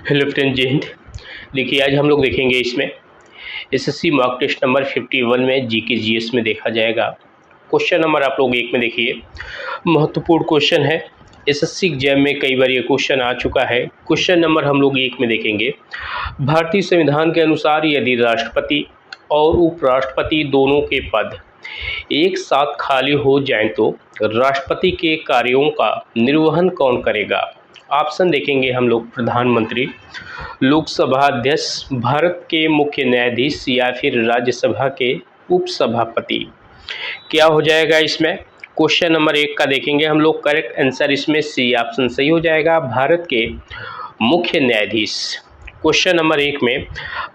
Hello friend, जय हिंद। देखिए, आज हम लोग देखेंगे इसमें एसएससी मॉक टेस्ट नंबर 51 में जीके जीएस में देखा जाएगा। क्वेश्चन नंबर आप लोग 1 में देखिए, महत्वपूर्ण क्वेश्चन है। एसएससी एग्जाम में कई बार ये क्वेश्चन आ चुका है। क्वेश्चन नंबर हम लोग 1 में देखेंगे, भारतीय संविधान के अनुसार यदि राष्ट्रपति और उपराष्ट्रपति दोनों के पद एक साथ खाली हो जाएं तो राष्ट्रपति के कार्यों का निर्वहन कौन करेगा? ऑप्शन देखेंगे हम लोग, प्रधानमंत्री, लोकसभा अध्यक्ष, भारत के मुख्य न्यायाधीश या फिर राज्यसभा के उपसभापति। क्या हो जाएगा इसमें? क्वेश्चन नंबर 1 का देखेंगे हम लोग, करेक्ट आंसर इसमें सी ऑप्शन सही हो जाएगा, भारत के मुख्य न्यायाधीश। क्वेश्चन नंबर 1 में,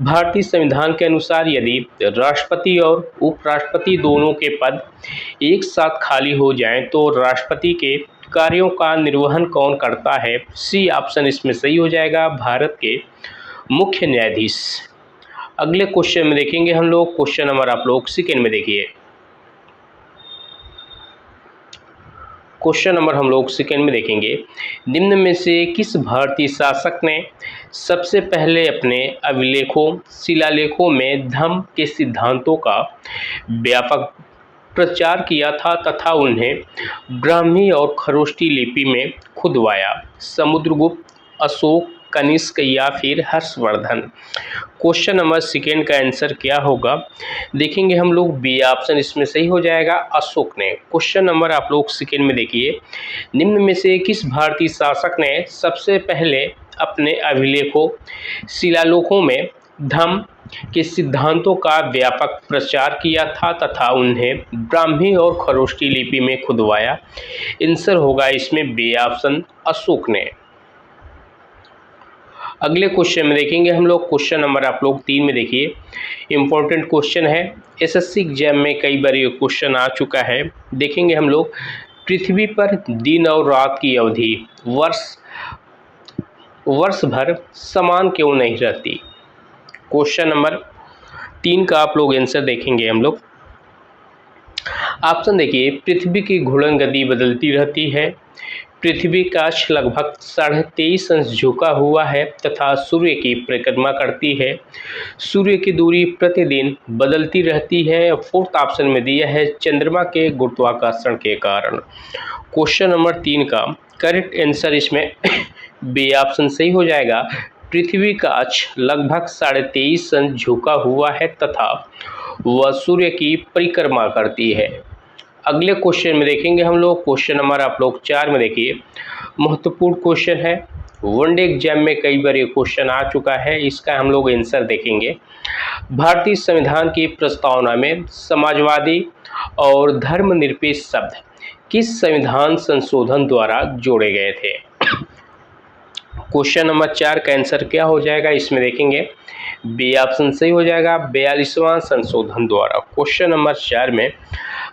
भारतीय संविधान के अनुसार यदि राष्ट्रपति और उपराष्ट्रपति दोनों के पद एक साथ खाली हो जाएं तो राष्ट्रपति के कार्यों का निर्वहन कौन करता है? सी ऑप्शन इसमें सही हो जाएगा, भारत के मुख्य न्यायाधीश। अगले क्वेश्चन में देखेंगे हम लोग, क्वेश्चन नंबर आप लोग सेकेंड में देखिए। क्वेश्चन नंबर हम लोग सेकेंड में देखेंगे, निम्न में से किस भारतीय शासक ने सबसे पहले अपने अभिलेखों शिलालेखों में धम्म के सिद्धांतों का व्यापक प्रचार किया था तथा उन्हें ब्राह्मी और खरोष्टी लिपि में खुदवाया? समुद्रगुप्त, अशोक, कनिष्क या फिर हर्षवर्धन? क्वेश्चन नंबर सेकेंड का आंसर क्या होगा? देखेंगे हम लोग, बी ऑप्शन इसमें सही हो जाएगा, अशोक ने। क्वेश्चन नंबर आप लोग सेकेंड में देखिए, निम्न में से किस भारतीय शासक ने सबसे पहले अपने अभिलेखों शिलालेखों में धम्म के सिद्धांतों का व्यापक प्रचार किया था तथा उन्हें ब्राह्मी और खरोष्टी लिपि में खुदवाया? आंसर होगा इसमें बी ऑप्शन, अशोक ने। अगले क्वेश्चन में देखेंगे हम लोग, क्वेश्चन नंबर आप लोग 3 में देखिए, इंपॉर्टेंट क्वेश्चन है। एसएससी एग्जाम में कई बार ये क्वेश्चन आ चुका है। देखेंगे हम लोग, पृथ्वी पर दिन और रात की अवधि वर्ष भर समान क्यों नहीं रहती? क्वेश्चन नंबर 3 का आप लोग आंसर देखेंगे हम लोग। ऑप्शन देखिए, पृथ्वी की घूर्णन गति बदलती रहती है, पृथ्वी का अक्ष लगभग 23.5 अंश झुका हुआ है तथा सूर्य की परिक्रमा करती है, सूर्य की दूरी प्रतिदिन बदलती रहती है। फोर्थ ऑप्शन में दिया है, चंद्रमा के गुरुत्वाकर्षण के कारण। क्वेश्चन नंबर 3 का करेक्ट आंसर इसमें बी ऑप्शन सही हो जाएगा, पृथ्वी का अक्ष लगभग 23.5 अंश झुका हुआ है तथा वह सूर्य की परिक्रमा करती है। अगले क्वेश्चन में देखेंगे हम लोग, क्वेश्चन नंबर आप लोग 4 में देखिए, महत्वपूर्ण क्वेश्चन है। वनडे एग्जाम में कई बार ये क्वेश्चन आ चुका है, इसका हम लोग आंसर देखेंगे। भारतीय संविधान की प्रस्तावना में समाजवादी और धर्मनिरपेक्ष शब्द किस संविधान संशोधन द्वारा जोड़े गए थे? क्वेश्चन नंबर 4 का आंसर क्या हो जाएगा? इसमें देखेंगे, बी ऑप्शन सही हो जाएगा, 42वां संशोधन द्वारा। क्वेश्चन नंबर 4 में,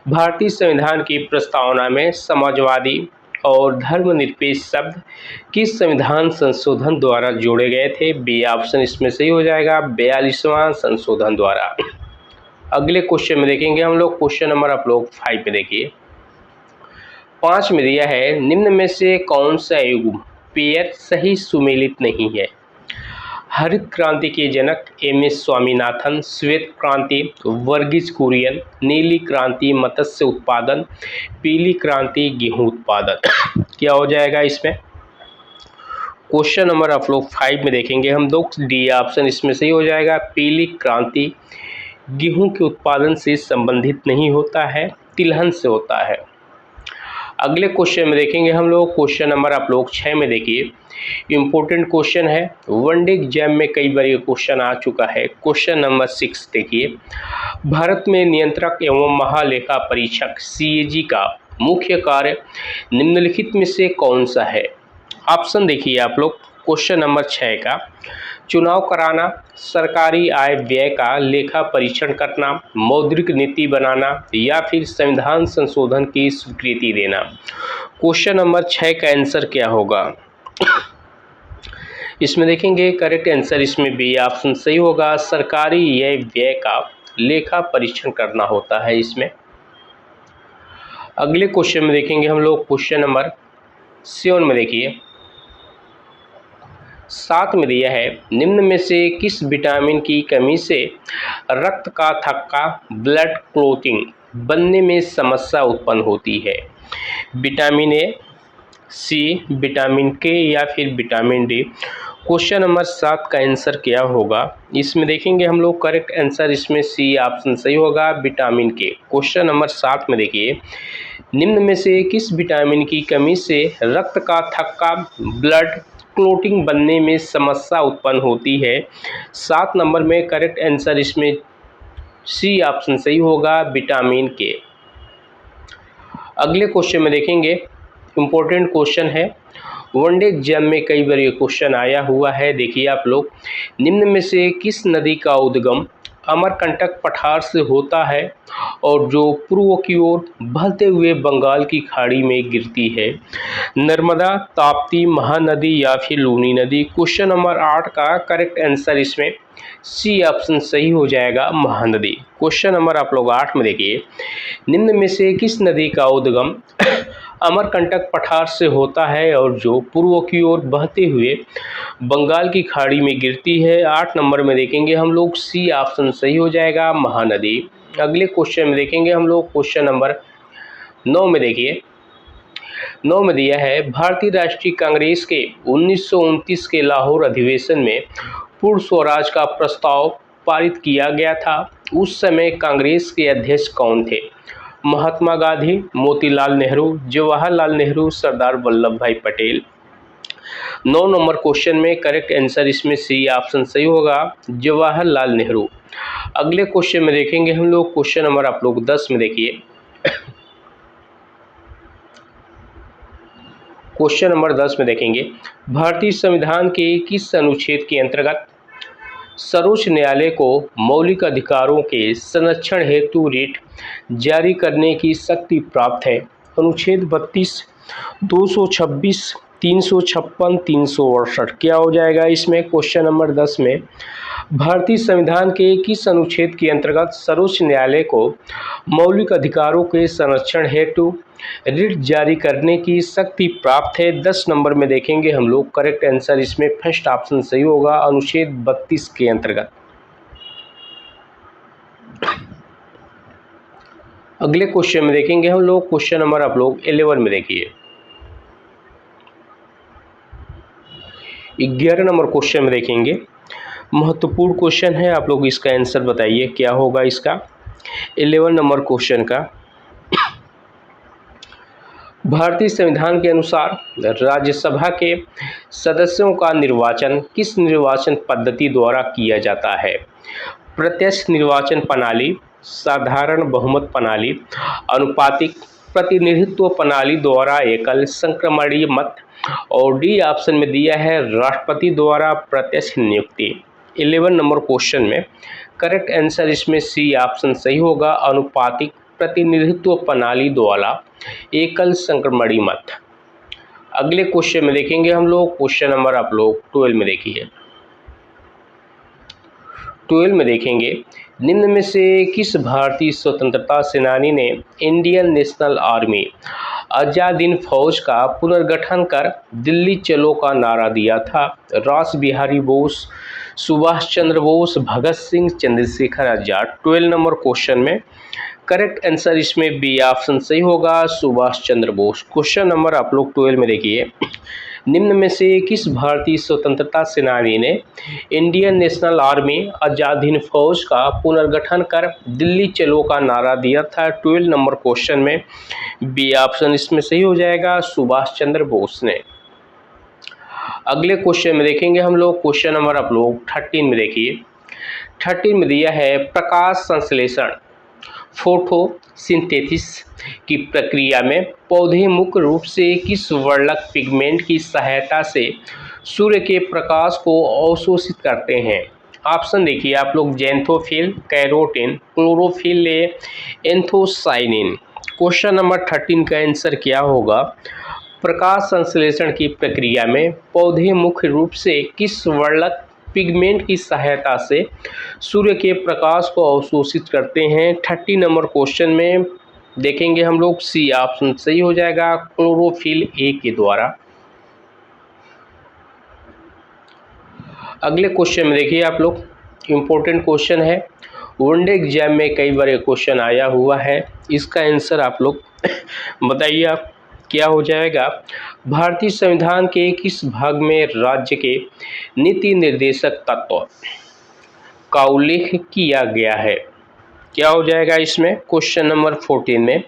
भारतीय संविधान की प्रस्तावना में समाजवादी और धर्मनिरपेक्ष शब्द किस संविधान संशोधन द्वारा जोड़े गए थे? बी ऑप्शन इसमें सही हो जाएगा, 42वां संशोधन द्वारा। अगले क्वेश्चन में देखेंगे हम लोग, क्वेश्चन नंबर आप लोग 5 पे देखिए, 5 में दिया है, निम्न में से कौन सा युग्म पेयर सही सुमेलित नहीं है? हरित क्रांति के जनक एम.एस. स्वामीनाथन, श्वेत क्रांति वर्गीज कुरियन, नीली क्रांति मत्स्य उत्पादन, पीली क्रांति गेहूं उत्पादन। क्या हो जाएगा इसमें? क्वेश्चन नंबर आप लोग 5 में देखेंगे हम लोग, डी ऑप्शन इसमें सही हो जाएगा, पीली क्रांति गेहूं के उत्पादन से संबंधित नहीं होता है, तिलहन से होता है। अगले क्वेश्चन में देखेंगे हम लोग, क्वेश्चन नंबर आप लोग 6 में देखिए, इंपॉर्टेंट क्वेश्चन है। वनडे एग्जाम में कई बार ये क्वेश्चन आ चुका है। क्वेश्चन नंबर 6 देखिए, भारत में नियंत्रक एवं महालेखा परीक्षक सीएजी का मुख्य कार्य निम्नलिखित में से कौन सा है? ऑप्शन देखिए आप लोग, क्वेश्चन नंबर 6 का, चुनाव कराना, सरकारी आय व्यय का लेखा परीक्षण करना, मौद्रिक नीति बनाना या फिर संविधान संशोधन की स्वीकृति देना। क्वेश्चन नंबर 6 का आंसर क्या होगा? इसमें देखेंगे, करेक्ट आंसर इसमें बी ऑप्शन सही होगा, सरकारी आय व्यय का लेखा परीक्षण करना होता है इसमें। अगले क्वेश्चन में देखेंगे हम लोग, क्वेश्चन नंबर 7 में देखिए, 7 में दिया है निम्न में से किस विटामिन की कमी से रक्त का थक्का ब्लड क्लॉटिंग बनने में समस्या उत्पन्न होती है। विटामिन ए, सी, विटामिन के या फिर विटामिन डी। क्वेश्चन नंबर 7 का आंसर क्या होगा इसमें देखेंगे हम लोग। करेक्ट आंसर इसमें सी ऑप्शन सही होगा, विटामिन के। क्वेश्चन नंबर 7 में देखिए निम्न में से किस विटामिन की कमी से रक्त का थक्का ब्लड क्लॉटिंग बनने में समस्या उत्पन्न होती है। 7 नंबर में करेक्ट आंसर इसमें सी ऑप्शन सही होगा, विटामिन के। अगले क्वेश्चन में देखेंगे, इम्पोर्टेंट क्वेश्चन है, वनडे एग्जाम में कई बार ये क्वेश्चन आया हुआ है। देखिए आप लोग, निम्न में से किस नदी का उद्गम अमरकंटक पठार से होता है और जो पूर्व की ओर बहते हुए बंगाल की खाड़ी में गिरती है। नर्मदा, ताप्ती, महानदी या फिर लूनी नदी। क्वेश्चन नंबर 8 का करेक्ट आंसर इसमें सी ऑप्शन सही हो जाएगा, महानदी। क्वेश्चन नंबर आप लोग 8 में देखिए निम्न में से किस नदी का उद्गम अमरकंटक पठार से होता है और जो पूर्व की ओर बहते हुए बंगाल की खाड़ी में गिरती है। 8 नंबर में देखेंगे हम लोग सी ऑप्शन सही हो जाएगा, महानदी। अगले क्वेश्चन में देखेंगे हम लोग, क्वेश्चन नंबर 9 में देखिए 9 में दिया है भारतीय राष्ट्रीय कांग्रेस के 1929 के लाहौर अधिवेशन में पूर्ण स्वराज का प्रस्ताव पारित किया गया था। उस समय कांग्रेस के अध्यक्ष कौन थे? महात्मा गांधी, मोतीलाल नेहरू, जवाहरलाल नेहरू, सरदार वल्लभ भाई पटेल। 9 नंबर क्वेश्चन में करेक्ट आंसर इसमें सी ऑप्शन सही होगा, जवाहरलाल नेहरू। अगले क्वेश्चन में देखेंगे हम लोग, क्वेश्चन नंबर आप लोग 10 में देखिए क्वेश्चन नंबर 10 में देखेंगे भारतीय संविधान के किस अनुच्छेद के अंतर्गत सर्वोच्च न्यायालय को मौलिक अधिकारों के संरक्षण हेतु रिट जारी करने की शक्ति प्राप्त है? अनुच्छेद 32, 226, 356, 368। क्या हो जाएगा इसमें? क्वेश्चन नंबर 10 में भारतीय संविधान के किस अनुच्छेद के अंतर्गत सर्वोच्च न्यायालय को मौलिक अधिकारों के संरक्षण हेतु रिट जारी करने की शक्ति प्राप्त है? 10 नंबर में देखेंगे हम लोग। करेक्ट आंसर इसमें फर्स्ट ऑप्शन सही होगा, अनुच्छेद 32 के अंतर्गत। अगले क्वेश्चन में देखेंगे हम लोग, क्वेश्चन नंबर आप लोग 11 में देखिए 11 नंबर क्वेश्चन में देखेंगे, महत्वपूर्ण क्वेश्चन है, आप लोग इसका आंसर बताइए क्या होगा इसका। 11 नंबर क्वेश्चन का, भारतीय संविधान के अनुसार राज्यसभा के सदस्यों का निर्वाचन किस निर्वाचन पद्धति द्वारा किया जाता है? प्रत्यक्ष निर्वाचन प्रणाली, साधारण बहुमत प्रणाली, अनुपातिक प्रतिनिधित्व प्रणाली द्वारा एकल संक्रमणीय मत, और डी ऑप्शन में दिया है राष्ट्रपति द्वारा प्रत्यक्ष नियुक्ति। 11 नंबर क्वेश्चन में करेक्ट आंसर इसमें सी ऑप्शन सही होगा, अनुपातिक प्रतिनिधित्व प्रणाली द्वारा एकल संक्रमणीय मत। अगले क्वेश्चन में देखेंगे हम लोग, क्वेश्चन नंबर आप लोग 12 में देखिए 12 में देखेंगे निम्न में से किस भारतीय स्वतंत्रता सेनानी ने Indian national army Azad Hind फौज का पुनर्गठन कर दिल्ली चलो का नारा दिया था? रास बिहारी बोस, सुभाष चंद्र बोस, भगत सिंह, चंद्रशेखर आजाद। 12 नंबर क्वेश्चन में करेक्ट आंसर इसमें बी ऑप्शन सही होगा, सुभाष चंद्र बोस। क्वेश्चन नंबर आप लोग 12 में देखिए निम्न में से किस भारतीय स्वतंत्रता सेनानी ने Indian national army Azad Hind फौज का पुनर्गठन कर दिल्ली चलो का नारा दिया था? 12 नंबर क्वेश्चन में बी ऑप्शन इसमें सही हो जाएगा, सुभाष चंद्र बोस ने। अगले क्वेश्चन में देखेंगे हम लोग, क्वेश्चन नंबर आप लोग 13 में देखिए 13 में दिया है प्रकाश संश्लेषण फोटोसिंथेसिस की प्रक्रिया में पौधे मुख्य रूप से किस वर्णक पिगमेंट की सहायता से सूर्य के प्रकाश को अवशोषित करते हैं? ऑप्शन देखिए आप लोग, xanthophyll, carotene, chlorophyll, anthocyanin. Question number 13 का आंसर क्या होगा? प्रकाश संश्लेषण की प्रक्रिया में पौधे मुख्य रूप से किस वर्णक पिगमेंट की सहायता से सूर्य के प्रकाश को अवशोषित करते हैं? 30 नंबर क्वेश्चन में देखेंगे हम लोग, सी ऑप्शन सही हो जाएगा, क्लोरोफिल ए के द्वारा। अगले क्वेश्चन में देखिए आप लोग, इम्पोर्टेंट क्वेश्चन है, वनडे एग्जाम में कई बार ये क्वेश्चन आया हुआ है। इसका आंसर आप लोग बताइए आप क्या हो जाएगा। भारतीय संविधान के किस भाग में राज्य के नीति निर्देशक तत्व का उल्लेख किया गया है? क्या हो जाएगा इसमें, क्वेश्चन नंबर 14 में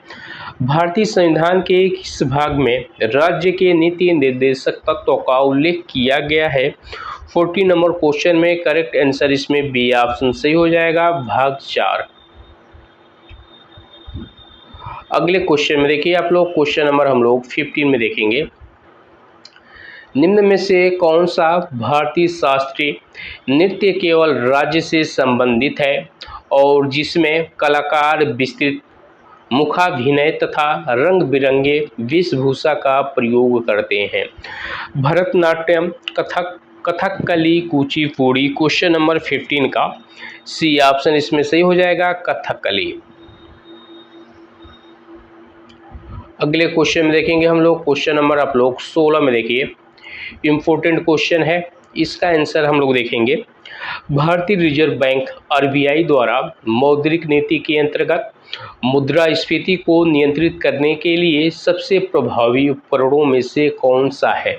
भारतीय संविधान के किस भाग में राज्य के नीति निर्देशक तत्वों का उल्लेख किया गया है? 14 नंबर क्वेश्चन में करेक्ट आंसर इसमें बी ऑप्शन सही हो जाएगा, भाग 4। अगले क्वेश्चन में देखिए आप लोग, क्वेश्चन नंबर हम लोग 15 में देखेंगे। निम्न में से कौन सा भारतीय शास्त्रीय नृत्य केवल राज्य से संबंधित है और जिसमें कलाकार विस्तृत मुखाभिनय तथा रंग बिरंगे वेशभूषा का प्रयोग करते हैं? भरतनाट्यम, कथक, कथकली, कुचिपुड़ी। क्वेश्चन नंबर 15 का सी ऑप्शन इसमें सही हो जाएगा, कथकली। अगले क्वेश्चन में देखेंगे हम लोग, क्वेश्चन नंबर आप लोग 16 में देखिए, इम्पोर्टेंट क्वेश्चन है। इसका आंसर हम लोग देखेंगे। भारतीय रिजर्व बैंक आरबीआई द्वारा मौद्रिक नीति के अंतर्गत मुद्रास्फीति को नियंत्रित करने के लिए सबसे प्रभावी उपकरणों में से कौन सा है?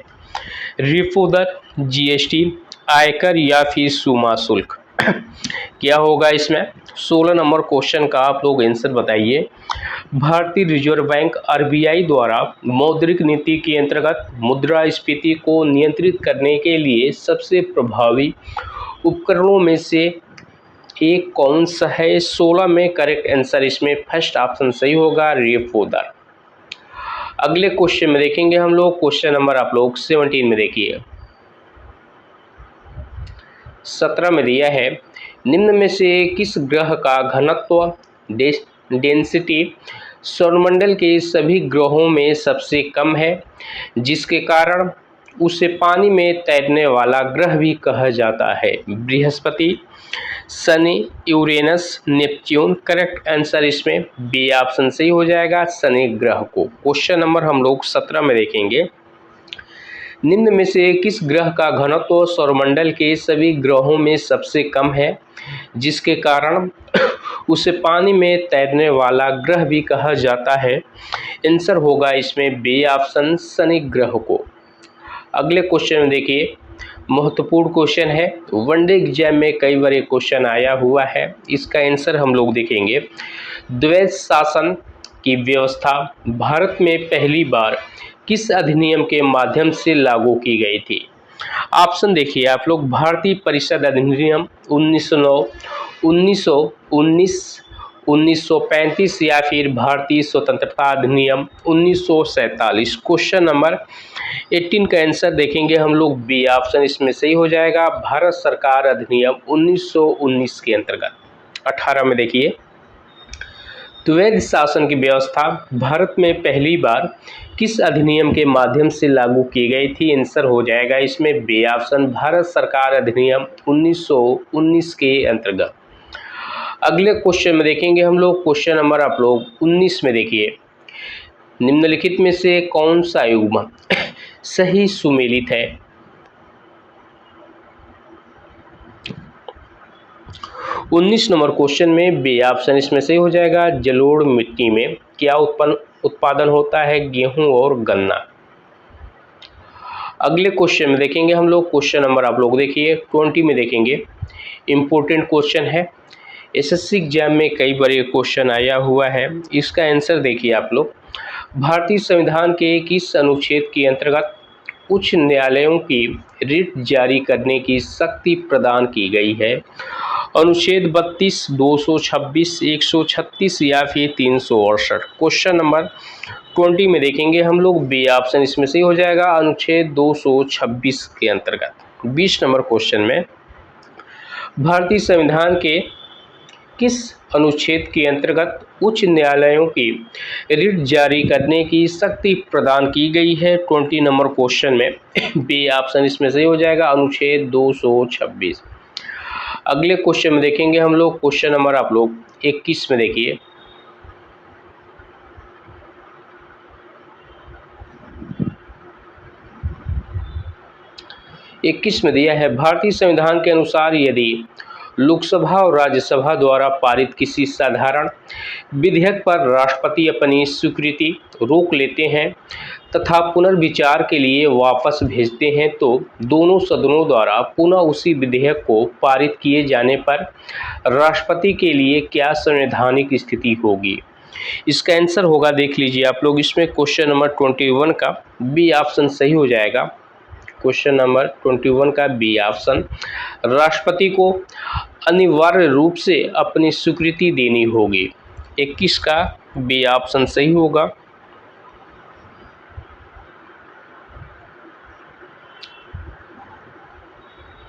रेपो दर, जीएसटी, आयकर या फिर सीमा शुल्क? क्या होगा इसमें? 16 नंबर क्वेश्चन का आप लोग आंसर बताइए। भारतीय रिजर्व बैंक आरबीआई द्वारा मौद्रिक नीति के अंतर्गत मुद्रास्फीति को नियंत्रित करने के लिए सबसे प्रभावी उपकरणों में से एक कौन सा है? 16 में करेक्ट आंसर इसमें फर्स्ट ऑप्शन सही होगा, रेपो दर। अगले क्वेश्चन में देखेंगे हम लोग, क्वेश्चन नंबर आप लोग 17 में देखिए, 17 में दिया है, निम्न में से किस ग्रह का घनत्व डेंसिटी सौरमंडल के सभी ग्रहों में सबसे कम है, जिसके कारण उसे पानी में तैरने वाला ग्रह भी कहा जाता है? Brihaspati, Shani, Uranus, Neptune. Correct answer इसमें बी ऑप्शन सही हो जाएगा, शनि ग्रह को। क्वेश्चन नंबर हम लोग 17 में देखेंगे, निम्न में से किस ग्रह का घनत्व सौरमंडल के सभी ग्रहों में सबसे कम है, जिसके कारण उसे पानी में तैरने वाला ग्रह भी कहा जाता है? आंसर होगा इसमें बी ऑप्शन, शनि ग्रह को। अगले क्वेश्चन में देखिए, महत्वपूर्ण क्वेश्चन है, वनडे एग्जाम में कई बार ये क्वेश्चन आया हुआ है। इसका आंसर हम लोग देखेंगे। द्वैध शासन की व्यवस्था भारत में पहली बार किस अधिनियम के माध्यम से लागू की गई थी? ऑप्शन देखिए आप लोग, भारतीय परिषद अधिनियम 1909, 1919, 1935 या फिर भारतीय स्वतंत्रता अधिनियम 1947। क्वेश्चन नंबर 18 का आंसर देखेंगे हम लोग, बी ऑप्शन इसमें सही हो जाएगा, भारत सरकार अधिनियम 1919 के अंतर्गत। 18 में देखिए, द्वैध शासन की व्यवस्था भारत में पहली बार किस अधिनियम के माध्यम से लागू की गई थी? आंसर हो जाएगा इसमें बी ऑप्शन, भारत सरकार अधिनियम 1919 के अंतर्गत। अगले क्वेश्चन में देखेंगे हम लोग, क्वेश्चन नंबर आप लोग 19 में देखिए, निम्नलिखित में से कौन सा युग्म सही सुमेलित है? 19 नंबर क्वेश्चन में बी ऑप्शन इसमें सही हो जाएगा, जलोढ़ मिट्टी में क्या उत्पादन होता है? गेहूं और गन्ना। अगले क्वेश्चन में देखेंगे हम लोग, क्वेश्चन नंबर आप लोग देखिए 20 में देखेंगे, इम्पोर्टेंट क्वेश्चन है, एसएससी एग्जाम में कई बार ये क्वेश्चन आया हुआ है। इसका आंसर देखिए आप लोग, भारतीय संविधान के किस अनुच्छेद के अंतर्गत उच्च न्यायालयों की रिट जारी करने की शक्ति प्रदान की गई है? अनुच्छेद 32, 226, 136 या फिर 368? क्वेश्चन नंबर 20 में देखेंगे हम लोग, बी ऑप्शन इसमें सही हो जाएगा, अनुच्छेद 226 के अंतर्गत। 20 नंबर क्वेश्चन में भारतीय संविधान के किस अनुच्छेद के अंतर्गत उच्च न्यायालयों की रिट जारी करने की शक्ति प्रदान की गई है? 20 नंबर क्वेश्चन में बी ऑप्शन इसमें सही हो जाएगा, अनुच्छेद 226। अगले क्वेश्चन में देखेंगे हम लोग, क्वेश्चन नंबर आप लोग 21 में देखिए, 21 में दिया है, भारतीय संविधान के अनुसार यदि लोकसभा और राज्यसभा द्वारा पारित किसी साधारण विधेयक पर राष्ट्रपति अपनी स्वीकृति रोक लेते हैं तथा पुनर्विचार के लिए वापस भेजते हैं तो दोनों सदनों द्वारा पुनः उसी विधेयक को पारित किए जाने पर राष्ट्रपति के लिए क्या संवैधानिक स्थिति होगी। इसका आंसर होगा, देख लीजिए आप लोग, इसमें क्वेश्चन नंबर 21 का बी ऑप्शन सही हो जाएगा। क्वेश्चन नंबर 21 का बी ऑप्शन, राष्ट्रपति को अनिवार्य रूप से अपनी स्वीकृति देनी होगी। 21 का बी ऑप्शन सही होगा।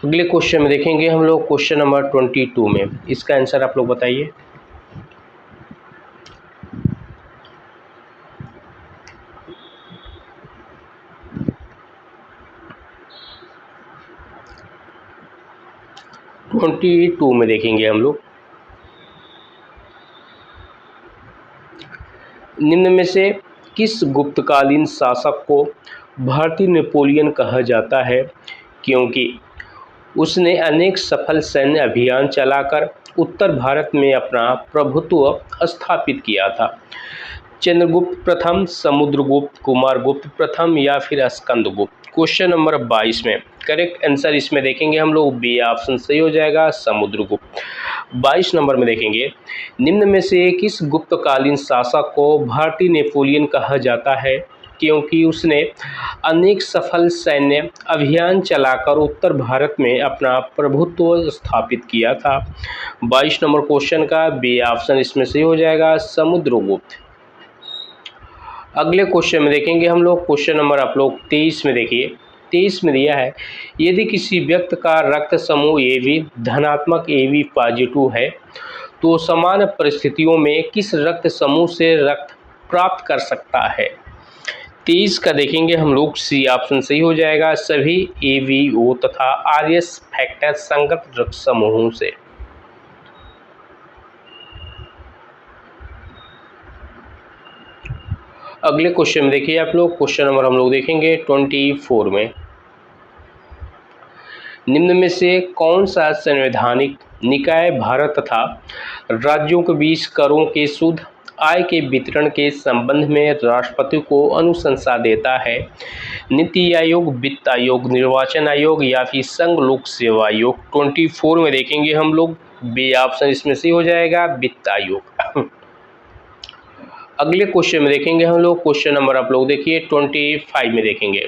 अगले क्वेश्चन में देखेंगे हम लोग क्वेश्चन नंबर 22 में, इसका आंसर आप लोग बताइए। टू में देखेंगे हम लोग, निम्न में से किस गुप्तकालीन शासक को भारतीय नेपोलियन कहा जाता है क्योंकि उसने अनेक सफल सैन्य अभियान चलाकर उत्तर भारत में अपना प्रभुत्व स्थापित किया था। चंद्रगुप्त प्रथम, समुद्रगुप्त, कुमारगुप्त प्रथम या फिर स्कंदगुप्त। क्वेश्चन नंबर 22 में करेक्ट आंसर इसमें देखेंगे हम लोग, बी ऑप्शन सही हो जाएगा, समुद्रगुप्त। 22 नंबर में देखेंगे, निम्न में से किस गुप्तकालीन शासक को भारतीय नेपोलियन कहा जाता है क्योंकि उसने अनेक सफल सैन्य अभियान चलाकर उत्तर भारत में अपना प्रभुत्व स्थापित किया था। 22 नंबर क्वेश्चन का बी ऑप्शन इसमें सही हो जाएगा, समुद्रगुप्त। अगले क्वेश्चन में देखेंगे हम लोग, क्वेश्चन नंबर आप लोग 23 में देखिए। 23 में दिया है, यदि किसी व्यक्ति का रक्त समूह AB धनात्मक AB पॉजिटिव है तो समान परिस्थितियों में किस रक्त समूह से रक्त प्राप्त कर सकता है। 23 का देखेंगे हम लोग, सी ऑप्शन सही हो जाएगा, सभी ABO तथा RS फैक्टर संगत रक्त समूहों से। अगले क्वेश्चन में देखिए आप लोग, क्वेश्चन नंबर हम लोग देखेंगे 24 में, निम्न में से कौन सा संवैधानिक निकाय भारत तथा राज्यों के बीच करों के शुद्ध आय के वितरण के संबंध में राष्ट्रपति को अनुशंसा देता है। नीति आयोग, वित्त आयोग, निर्वाचन आयोग या फिर संघ लोक सेवा आयोग। 24 में देखेंगे हम लोग, बी ऑप्शन इसमें सही हो जाएगा, वित्त आयोग। अगले क्वेश्चन में देखेंगे हम लोग, क्वेश्चन नंबर आप लोग देखिए 25 में देखेंगे।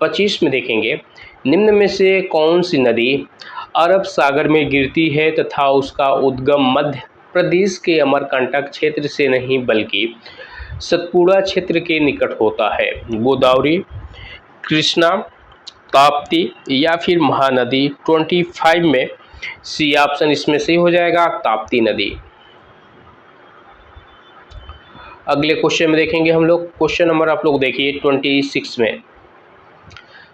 25 में देखेंगे, निम्न में से कौन सी नदी अरब सागर में गिरती है तथा उसका उद्गम मध्य प्रदेश के अमरकंटक क्षेत्र से नहीं बल्कि सतपुड़ा क्षेत्र के निकट होता है। गोदावरी, कृष्णा, ताप्ती या फिर महानदी। 25 में सी ऑप्शन इसमें सही हो जाएगा, ताप्ती नदी। अगले क्वेश्चन में देखेंगे हम लोग, क्वेश्चन नंबर आप लोग देखिए 26 में।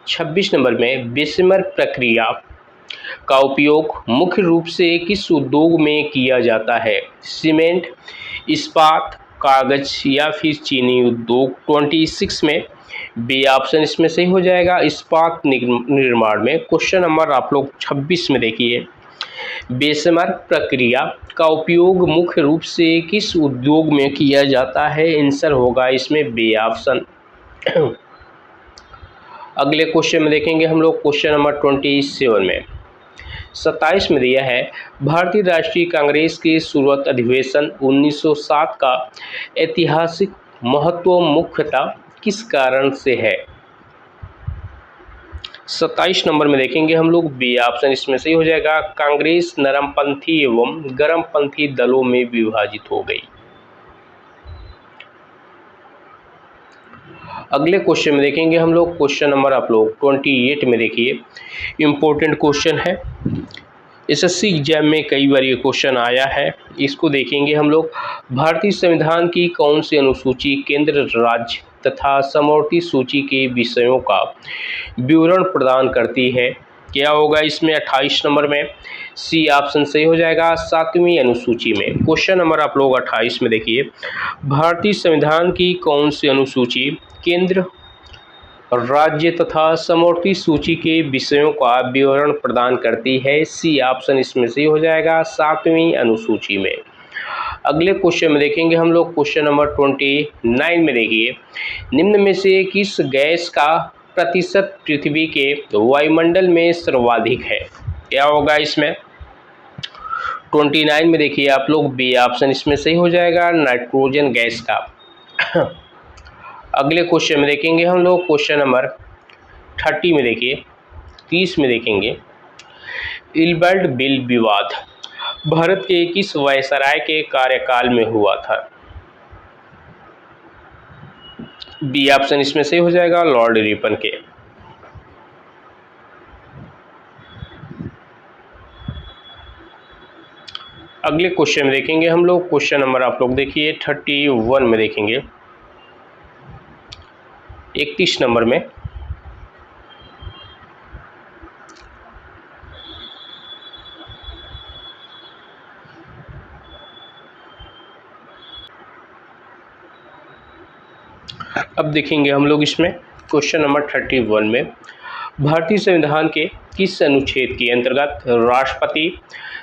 26 नंबर में, बेशमर प्रक्रिया का उपयोग मुख्य रूप से किस उद्योग में किया जाता है। सीमेंट, इस्पात, कागज या फिर चीनी उद्योग। 26 में बी ऑप्शन इसमें सही हो जाएगा, इस्पात निर्माण में। क्वेश्चन नंबर आप लोग 26 में देखिए, बेशमर प्रक्रिया का उपयोग मुख्य रूप से किस उद्योग में किया जाता है। आंसर होगा इसमें बी ऑप्शन। अगले क्वेश्चन में देखेंगे हम लोग, क्वेश्चन नंबर 27 में। 27 में दिया है, भारतीय राष्ट्रीय कांग्रेस के शुरुआत अधिवेशन 1907 का ऐतिहासिक महत्व मुख्यतः किस कारण से है। 27 नंबर में देखेंगे हम लोग, बी ऑप्शन इसमें सही हो जाएगा, कांग्रेस नरमपंथी एवं गरमपंथी दलों में विभाजित हो गई। अगले क्वेश्चन में देखेंगे हम लोग, क्वेश्चन नंबर आप लोग 28 में देखिए, इम्पोर्टेंट क्वेश्चन है, एसएससी एग्जाम में कई बार ये क्वेश्चन आया है। इसको देखेंगे हम लोग, भारतीय संविधान की कौन सी अनुसूची केंद्र, राज्य तथा समवर्ती सूची के विषयों का विवरण प्रदान करती है। क्या होगा इसमें 28 नंबर में, सी ऑप्शन सही हो जाएगा, 7वीं अनुसूची में। क्वेश्चन नंबर आप लोग 28 में देखिए, भारतीय संविधान की कौन सी अनुसूची केंद्र, राज्य तथा समवर्ती सूची के विषयों का विवरण प्रदान करती है। सी ऑप्शन इसमें से हो जाएगा 7वीं अनुसूची में। अगले क्वेश्चन में देखेंगे हम लोग क्वेश्चन नंबर 29 में देखिए, निम्न में से किस गैस का प्रतिशत पृथ्वी के वायुमंडल में सर्वाधिक है? क्या होगा इसमें? 29 में देखिए आप लोग बी ऑप्शन इसमें सही हो जाएगा, नाइट्रोजन गैस का। अगले क्वेश्चन में देखेंगे हम लोग क्वेश्चन नंबर 30 में देखिए, 30 में देखेंगे, इल्बर्ट बिल विवाद भारत के किस वायसराय के कार्यकाल में हुआ था? बी ऑप्शन इसमें सही हो जाएगा, लॉर्ड रिपन के। अगले क्वेश्चन में देखेंगे हम लोग क्वेश्चन नंबर आप लोग देखिए 31 में देखेंगे, 31 नंबर में, अब देखेंगे हम लोग इसमें क्वेश्चन नंबर 31 में, भारतीय संविधान के किस अनुच्छेद के अंतर्गत राष्ट्रपति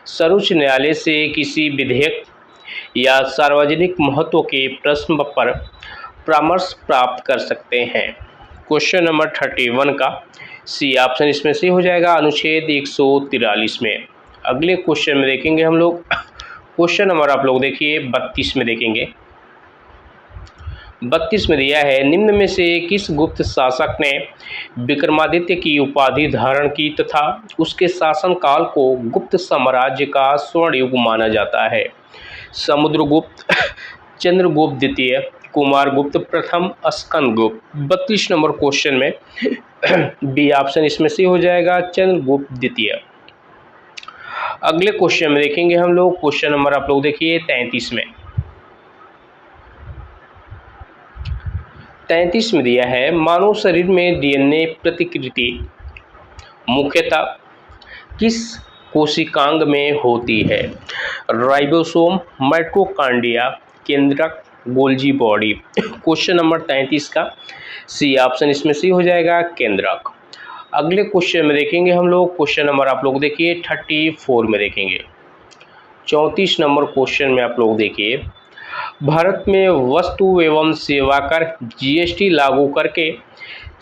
सर्वोच्च न्यायालय से किसी विधेयक या सार्वजनिक महत्व के प्रश्न पर परामर्श प्राप्त कर सकते हैं? क्वेश्चन नंबर 31 का सी ऑप्शन इसमें से हो जाएगा, अनुच्छेद 143 में। अगले क्वेश्चन में देखेंगे हम लोग क्वेश्चन नंबर आप लोग देखिए 32 में देखेंगे, 32 में दिया है, निम्न में से किस गुप्त शासक ने विक्रमादित्य की उपाधि धारण की तथा उसके शासनकाल को गुप्त साम्राज्य का स्वर्ण युग माना जाता है? समुद्रगुप्त, चंद्रगुप्त द्वितीय, कुमारगुप्त प्रथम, स्कंदगुप्त। 32 नंबर क्वेश्चन में बी ऑप्शन इसमें से हो जाएगा, चंद्रगुप्त द्वितीय। अगले क्वेश्चन में देखेंगे हम लोग क्वेश्चन नंबर आप लोग देखिए 33 में, 33 में दिया है, मानव शरीर में डीएनए प्रतिकृति मुख्यतः किस कोशिकांग में होती है? राइबोसोम, माइटोकॉन्ड्रिया, केंद्रक, गोल्जी बॉडी। क्वेश्चन नंबर 33 का सी ऑप्शन इसमें से हो जाएगा, केंद्रक। अगले क्वेश्चन में देखेंगे हम लोग क्वेश्चन नंबर आप लोग देखिए 34 में देखेंगे, 34 नंबर क्वेश्चन में आप लोग देखिए, भारत में वस्तु एवं सेवा कर जीएसटी लागू करके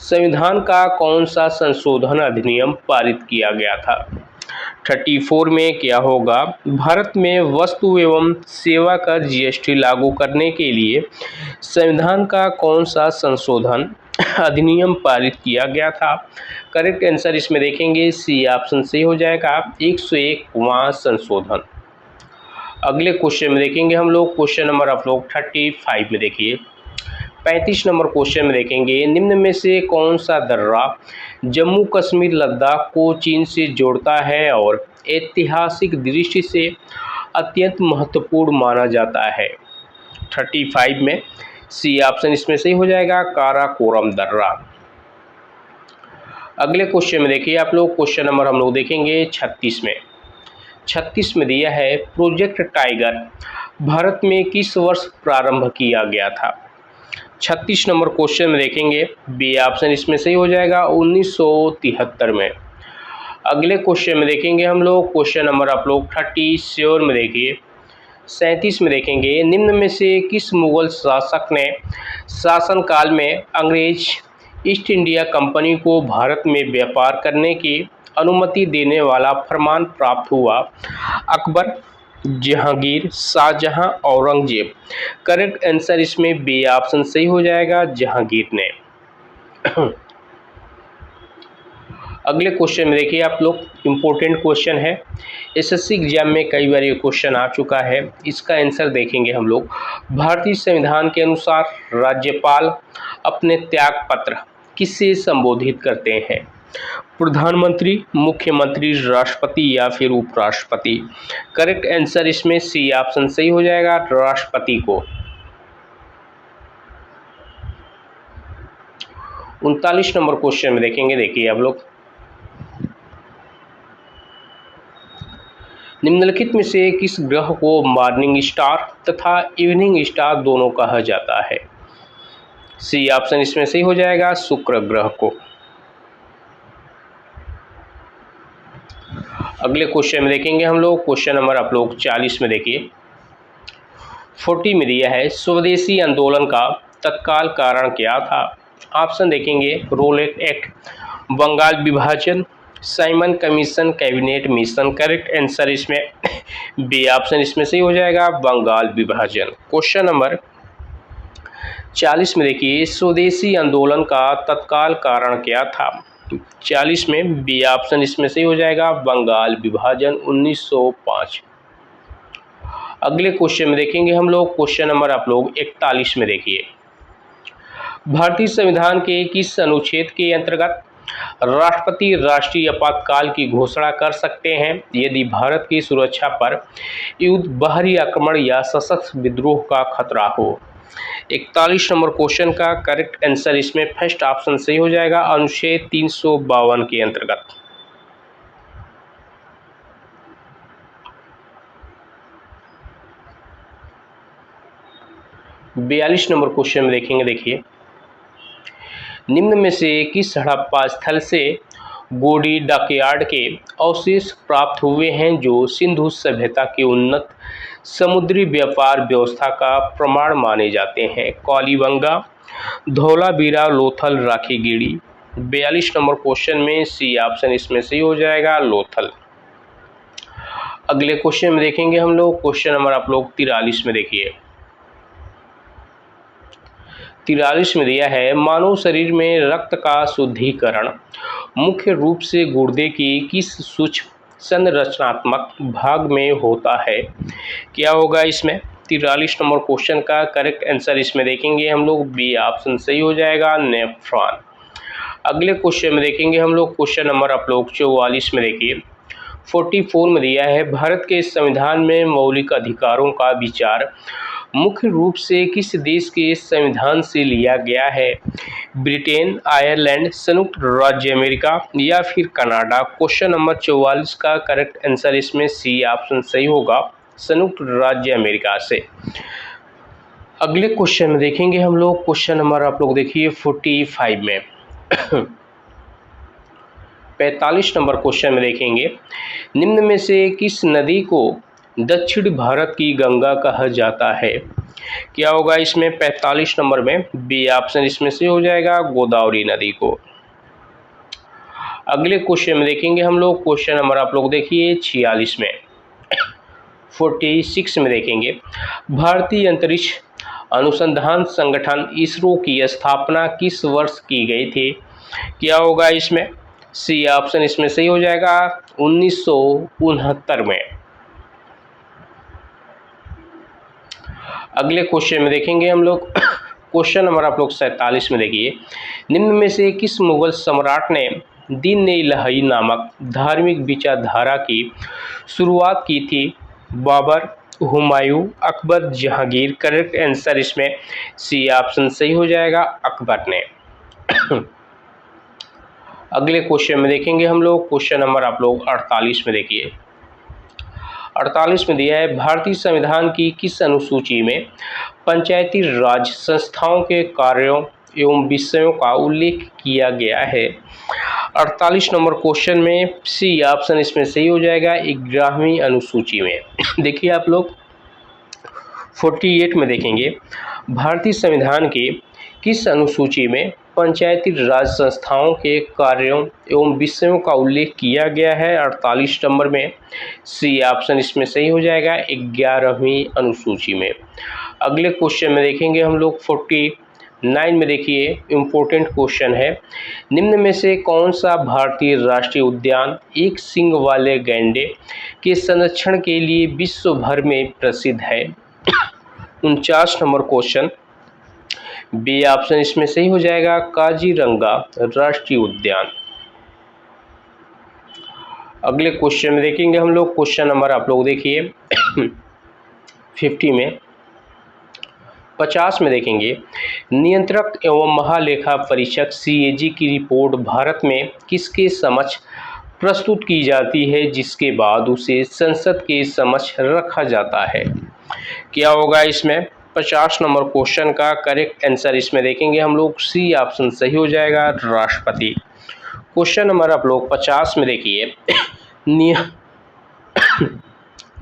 संविधान का कौन सा संशोधन अधिनियम पारित किया गया था? 34 में क्या होगा, भारत में वस्तु एवं सेवा कर जीएसटी लागू करने के लिए संविधान का कौन सा संशोधन अधिनियम पारित किया गया था? करेक्ट आंसर इसमें देखेंगे सी ऑप्शन से हो जाएगा, 101वां संशोधन। अगले क्वेश्चन में देखेंगे हम लोग क्वेश्चन नंबर आप लोग 35 में देखिए, 35 नंबर क्वेश्चन में देखेंगे, निम्न में से कौन सा दर्रा जम्मू कश्मीर लद्दाख को चीन से जोड़ता है और ऐतिहासिक दृष्टि से अत्यंत महत्वपूर्ण माना जाता है? 35 में सी ऑप्शन इसमें से हो जाएगा, काराकोरम दर्रा। अगले क्वेश्चन में देखिए आप लोग क्वेश्चन नंबर हम लोग देखेंगे 36 में, 36 में दिया है, प्रोजेक्ट टाइगर भारत में किस वर्ष प्रारंभ किया गया था? 36 नंबर क्वेश्चन में देखेंगे, बी ऑप्शन इसमें सही हो जाएगा, 1973 में। अगले क्वेश्चन में देखेंगे हम लोग क्वेश्चन नंबर आप लोग 37 में देखिए, 37 में देखेंगे, निम्न में से किस मुगल शासक ने शासनकाल में अंग्रेज ईस्ट इंडिया कंपनी को भारत में व्यापार करने की अनुमति देने वाला फरमान प्राप्त हुआ? अकबर, जहांगीर, शाहजहां, औरंगजेब। करेक्ट आंसर इसमें बी ऑप्शन सही हो जाएगा, जहांगीर ने। अगले क्वेश्चन में देखिए आप लोग, इम्पोर्टेंट क्वेश्चन है, एसएससी एग्जाम में कई बार ये क्वेश्चन आ चुका है। इसका आंसर देखेंगे हम लोग, भारतीय संविधान के अनुसार राज्यपाल अपने त्याग पत्र किससे संबोधित करते हैं? प्रधानमंत्री, मुख्यमंत्री, राष्ट्रपति या फिर उपराष्ट्रपति? करेक्ट आंसर इसमें सी ऑप्शन सही हो जाएगा, राष्ट्रपति को। 39 नंबर क्वेश्चन में देखेंगे, देखिए आप लोग, निम्नलिखित में से किस ग्रह को मॉर्निंग स्टार तथा इवनिंग स्टार दोनों कहा जाता है? सी ऑप्शन इसमें सही हो जाएगा, शुक्र ग्रह को। अगले क्वेश्चन में देखेंगे हम लोग, क्वेश्चन नंबर आप लोग 40 में देखिए, 40 में दिया है स्वदेशी आंदोलन का तत्काल कारण क्या था। ऑप्शन देखेंगे, रोलेट एक्ट, बंगाल विभाजन, Simon commission, cabinet mission. Correct answer इसमें बी ऑप्शन इसमें सही हो जाएगा, बंगाल विभाजन। क्वेश्चन नंबर 40 में देखिए, स्वदेशी आंदोलन का तत्काल कारण क्या था। 40 में बी ऑप्शन इसमें सही हो जाएगा, बंगाल विभाजन 1905। अगले क्वेश्चन में देखेंगे हम लोग, क्वेश्चन नंबर आप लोग 41 में देखिए, भारतीय संविधान के किस अनुच्छेद के अंतर्गत राष्ट्रपति राष्ट्रीय आपातकाल की घोषणा कर सकते हैं यदि भारत की सुरक्षा पर युद्ध, बाहरी आक्रमण या सशस्त्र विद्रोह का खतरा हो। 41 नंबर क्वेश्चन का करेक्ट आंसर इसमें फर्स्ट ऑप्शन सही हो जाएगा, अनुच्छेद 352 के अंतर्गत। बयालीस नंबर क्वेश्चन में देखेंगे, देखिए, निम्न में से किस हड़प्पा स्थल से गोडी डॉकयार्ड के अवशेष प्राप्त हुए हैं जो सिंधु सभ्यता की उन्नत समुद्री व्यापार व्यवस्था का प्रमाण माने जाते हैं। कालीबंगा, धौलावीरा, लोथल, राखीगढ़ी। 42 नंबर क्वेश्चन में सी ऑप्शन इसमें सही हो जाएगा, लोथल। अगले क्वेश्चन में देखेंगे हम लोग, क्वेश्चन नंबर आप लोग 43 में देखिए, 43 में दिया है मानव शरीर में रक्त का शुद्धिकरण मुख्य रूप से गुर्दे की किस सूक्ष्म संरचनात्मक भाग में होता है। क्या होगा इसमें। 43 नंबर क्वेश्चन का करेक्ट आंसर इसमें देखेंगे हम लोग, बी ऑप्शन सही हो जाएगा, नेफ्रॉन। अगले क्वेश्चन में देखेंगे हम लोग, क्वेश्चन नंबर आप लोग 44 में देखिए, 44 में दिया है भारत के संविधान में मौलिक अधिकारों का विचार मुख्य रूप से किस देश के संविधान से लिया गया है। ब्रिटेन, आयरलैंड, संयुक्त राज्य अमेरिका या फिर कनाडा। क्वेश्चन नंबर 44 का करेक्ट आंसर इसमें सी ऑप्शन सही होगा, संयुक्त राज्य अमेरिका से। अगले क्वेश्चन में देखेंगे हम लोग, क्वेश्चन नंबर आप लोग देखिए 45 में 45 नंबर क्वेश्चन में देखेंगे, निम्न में से किस नदी को दक्षिण भारत की गंगा कहा जाता है। क्या होगा इसमें। 45 नंबर में बी ऑप्शन इसमें से हो जाएगा, गोदावरी नदी को। अगले क्वेश्चन में देखेंगे हम लोग, क्वेश्चन नंबर आप लोग देखिए 46 में 46 में देखेंगे, भारतीय अंतरिक्ष अनुसंधान संगठन इसरो की स्थापना किस वर्ष की गई थी। क्या होगा इसमें। सी ऑप्शन इसमें सही हो जाएगा, 1969 में। अगले क्वेश्चन में देखेंगे हम लोग, क्वेश्चन नंबर आप लोग 47 में देखिए, निम्न में से किस मुगल सम्राट ने दीन-ए-इलाही नामक धार्मिक विचारधारा की शुरुआत की थी। बाबर, हुमायूं, अकबर, जहांगीर। करेक्ट आंसर इसमें सी ऑप्शन सही हो जाएगा, अकबर ने। अगले क्वेश्चन में देखेंगे हम लोग, क्वेश्चन नंबर आप लोग 48 में देखिए, 48 में दिया है भारतीय संविधान की किस अनुसूची में पंचायती राज संस्थाओं के कार्यों एवं विषयों का उल्लेख किया गया है। 48 नंबर क्वेश्चन में सी ऑप्शन इसमें सही हो जाएगा, 11वीं अनुसूची में। देखिए आप लोग 48 में देखेंगे, भारतीय संविधान के किस अनुसूची में पंचायती राज संस्थाओं के कार्यों एवं विषयों का उल्लेख किया गया है। 48 नंबर में सी ऑप्शन इसमें सही हो जाएगा, 11वीं अनुसूची में। अगले क्वेश्चन में देखेंगे हम लोग 49 में देखिए, इम्पोर्टेंट क्वेश्चन है, निम्न में से कौन सा भारतीय राष्ट्रीय उद्यान एक सींग वाले गैंडे के संरक्षण के लिए विश्व भर में प्रसिद्ध है। 49 नंबर क्वेश्चन, बी ऑप्शन इसमें सही हो जाएगा, काजीरंगा राष्ट्रीय उद्यान। अगले क्वेश्चन में देखेंगे हम लोग, क्वेश्चन नंबर आप लोग देखिए 50 में 50 में देखेंगे, नियंत्रक एवं महालेखा परीक्षक CAG की रिपोर्ट भारत में किसके समक्ष प्रस्तुत की जाती है जिसके बाद उसे संसद के समक्ष रखा जाता है। क्या होगा इसमें। 50 नंबर क्वेश्चन का करेक्ट आंसर इसमें देखेंगे हम लोग, सी ऑप्शन सही हो जाएगा, राष्ट्रपति। क्वेश्चन नंबर आप लोग 50 में देखिए,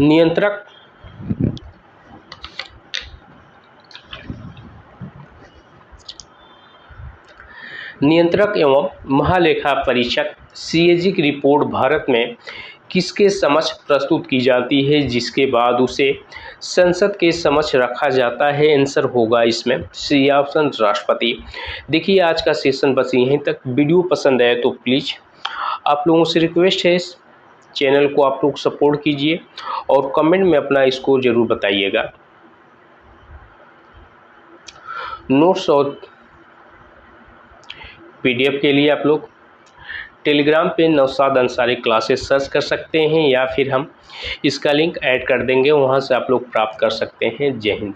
नियंत्रक नियंत्रक एवं महालेखा परीक्षक सीएजी की रिपोर्ट भारत में किसके समक्ष प्रस्तुत की जाती है, जिसके बाद उसे संसद के समक्ष रखा जाता है? आंसर होगा इसमें सी ऑप्शन, राष्ट्रपति। देखिए आज का सेशन बस यहीं तक। वीडियो पसंद आए तो प्लीज़ आप लोगों से रिक्वेस्ट है, इस चैनल को आप लोग सपोर्ट कीजिए और कमेंट में अपना स्कोर जरूर बताइएगा। नोट्स और पीडीएफ के लिए आप लोग टेलीग्राम पे नौशाद अंसारी क्लासेस सर्च कर सकते हैं, या फिर हम इसका लिंक ऐड कर देंगे, वहाँ से आप लोग प्राप्त कर सकते हैं। जय हिंद।